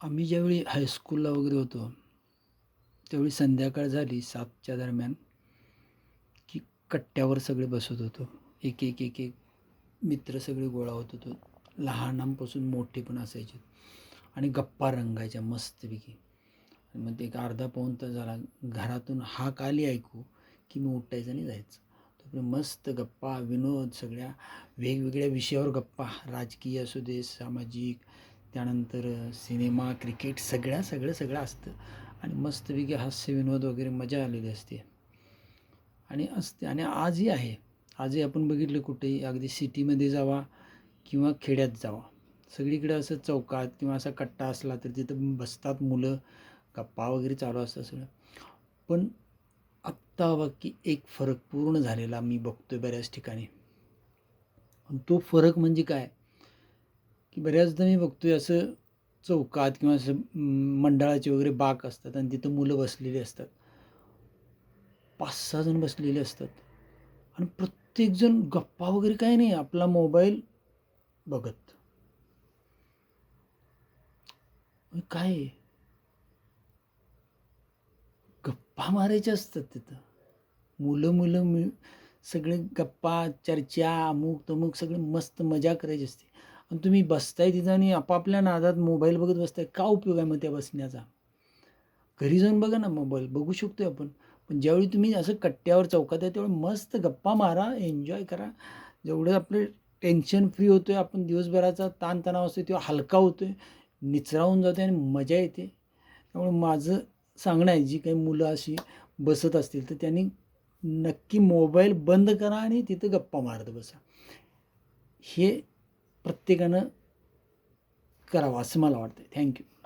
आम्ही ज्यावेळी हायस्कूलला वगैरे होतो, त्यावेळी संध्याकाळ झाली 7च्या दरम्यान, की कट्ट्यावर सगळे बसत होतो. एक, एक, एक, एक मित्र सगळे गोळा होत होतो. लहानांपासून मोठे पण असायचे आणि गप्पा रंगायच्या मस्तपैकी. आणि मग ते एक अर्धा पाऊण तास झाला, घरातून हाक आली ऐकू, की मग उठायचं आणि जायचं. तोपर्यंत मस्त गप्पा, विनोद, सगळ्या वेगवेगळ्या विषयावर गप्पा, राजकीय असू दे, सामाजिक, त्यानंतर सिनेमा, क्रिकेट, सगळं असतं आणि मस्तपैकी हास्य विनोद वगैरे मजा आलेली असते आणि आजही आहे. आजही आपण बघितलं कुठेही अगदी सिटीमध्ये जावा किंवा खेड्यात जावा, सगळीकडे असं चौकात किंवा असा कट्टा असला तर तिथं बसतात मुलं, गप्पा वगैरे चालू असतात सगळं. पण आत्ता बघ की एक फरक पूर्ण झालेला मी बघतोय बऱ्याच ठिकाणी. पण तो फरक म्हणजे काय, की बऱ्याचदा मी बघतोय असं चौकात किंवा असं मंडळाचे वगैरे बाक असतात आणि तिथं मुलं बसलेली असतात. 5-6 जण बसलेले असतात आणि प्रत्येकजण गप्पा वगैरे काही नाही, आपला मोबाईल बघत. काय आहे? गप्पा मारायच्या असतात तिथं. मुलं मुलं मिळ सगळे गप्पा, चर्चा, अमुक-तमुक सगळे मस्त मजा करायची असते आणि तुम्ही बसताय तिथं आणि आपापल्या नादात मोबाईल बघत बसताय. काय उपयोग आहे मग त्या बसण्याचा? घरी जाऊन बघा ना, मोबाईल बघू शकतोय आपण. पण ज्यावेळी तुम्ही असं कट्ट्यावर चौकात आहे, त्यावेळी मस्त गप्पा मारा, एन्जॉय करा. जेवढं आपलं टेन्शन फ्री होतोय, आपण दिवसभराचा ताणतणाव असतो तो हलका होतोय, निचरावून जातोय आणि मजा येते. त्यामुळे माझं सांगणं आहे, जी काही मुलं अशी बसत असतील, तर त्यांनी नक्की मोबाईल बंद करा आणि तिथं गप्पा मारत बसा. हे प्रत्येकानं करावं असं मला वाटतं. थँक्यू.